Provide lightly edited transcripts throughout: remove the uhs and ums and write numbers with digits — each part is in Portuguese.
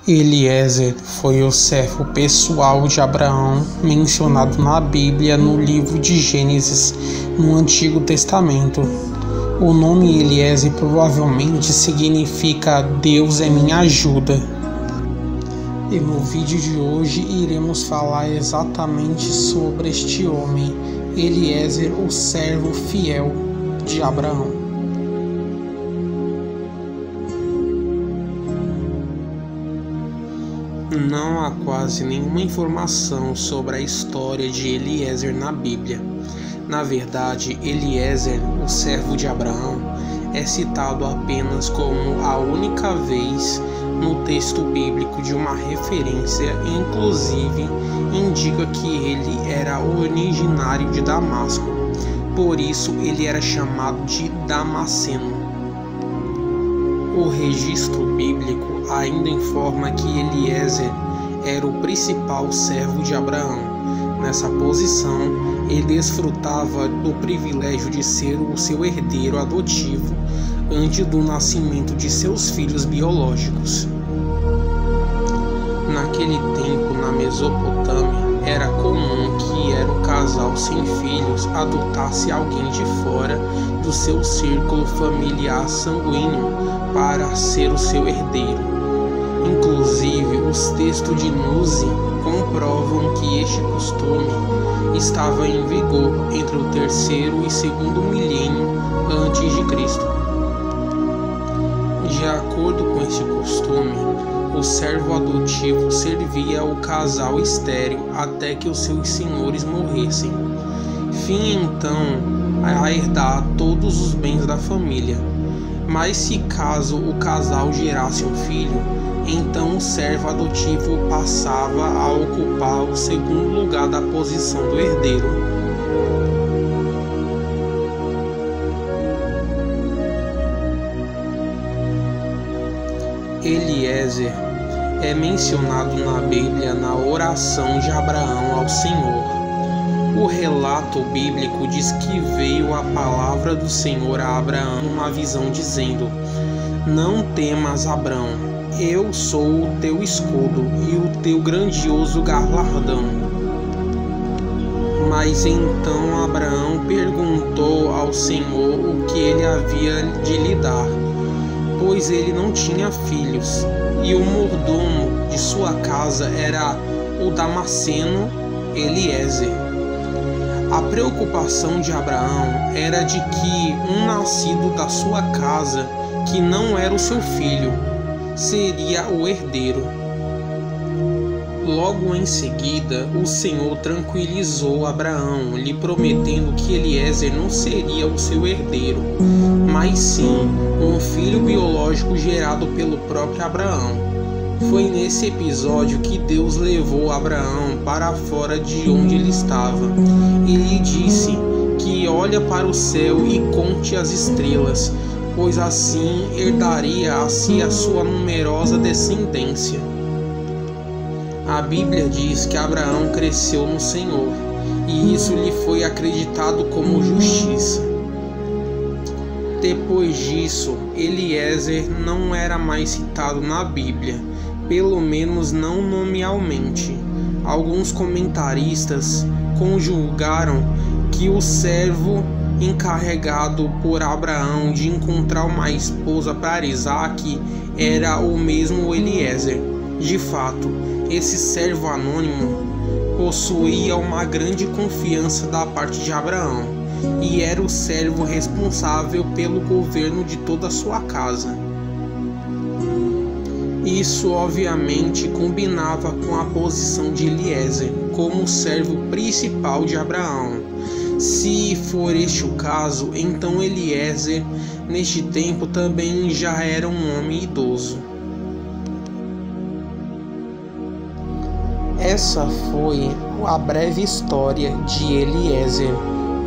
Eliezer foi o servo pessoal de Abraão mencionado na Bíblia no livro de Gênesis, no Antigo Testamento. O nome Eliezer provavelmente significa Deus é minha ajuda. E no vídeo de hoje iremos falar exatamente sobre este homem, Eliezer, o servo fiel de Abraão. Não há quase nenhuma informação sobre a história de Eliezer na Bíblia. Na verdade, Eliezer, o servo de Abraão, é citado apenas como a única vez no texto bíblico de uma referência, inclusive indica que ele era originário de Damasco, por isso ele era chamado de Damasceno. O registro bíblico ainda informa que Eliezer era o principal servo de Abraão. Nessa posição, ele desfrutava do privilégio de ser o seu herdeiro adotivo antes do nascimento de seus filhos biológicos. Naquele tempo, na Mesopotâmia, era comum que um casal sem filhos adotasse alguém de fora do seu círculo familiar sanguíneo para ser o seu herdeiro. Inclusive, os textos de Núzi comprovam que este costume estava em vigor entre o terceiro e segundo milênio antes de Cristo. De acordo com este costume, o servo adotivo servia o casal estéril até que os seus senhores morressem, fim então a herdar todos os bens da família. Mas se caso o casal gerasse um filho, então o servo adotivo passava a ocupar o segundo lugar da posição do herdeiro. Eliezer é mencionado na Bíblia na oração de Abraão ao Senhor. O relato bíblico diz que veio a palavra do Senhor a Abraão numa visão dizendo: "Não temas, Abraão, eu sou o teu escudo e o teu grandioso galardão." Mas então Abraão perguntou ao Senhor o que ele havia de lhe dar, pois ele não tinha filhos, e o mordomo de sua casa era o Damasceno Eliezer. A preocupação de Abraão era de que um nascido da sua casa, que não era o seu filho, seria o herdeiro. Logo em seguida, o Senhor tranquilizou Abraão, lhe prometendo que Eliezer não seria o seu herdeiro, mas sim um filho biológico gerado pelo próprio Abraão. Foi nesse episódio que Deus levou Abraão para fora de onde ele estava e lhe disse que olha para o céu e conte as estrelas, pois assim herdaria a si a sua numerosa descendência. A Bíblia diz que Abraão cresceu no Senhor, e isso lhe foi acreditado como justiça. Depois disso, Eliezer não era mais citado na Bíblia, pelo menos não nominalmente. Alguns comentaristas conjungaram que o servo encarregado por Abraão de encontrar uma esposa para Isaque era o mesmo Eliezer. De fato, esse servo anônimo possuía uma grande confiança da parte de Abraão e era o servo responsável pelo governo de toda a sua casa. Isso obviamente combinava com a posição de Eliezer como servo principal de Abraão. Se for este o caso, então Eliezer neste tempo também já era um homem idoso. Essa foi a breve história de Eliezer,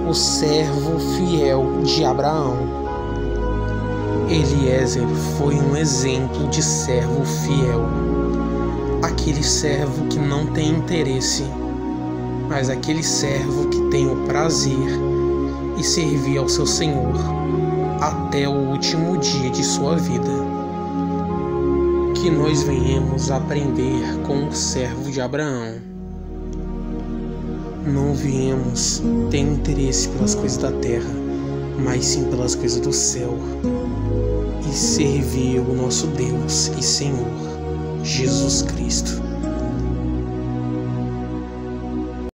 o servo fiel de Abraão. Eliezer foi um exemplo de servo fiel, aquele servo que não tem interesse, mas aquele servo que tem o prazer e servir ao seu Senhor até o último dia de sua vida. que nós venhamos aprender com o servo de Abraão. Não viemos ter interesse pelas coisas da terra, mas sim pelas coisas do céu, e servir o nosso Deus e Senhor, Jesus Cristo.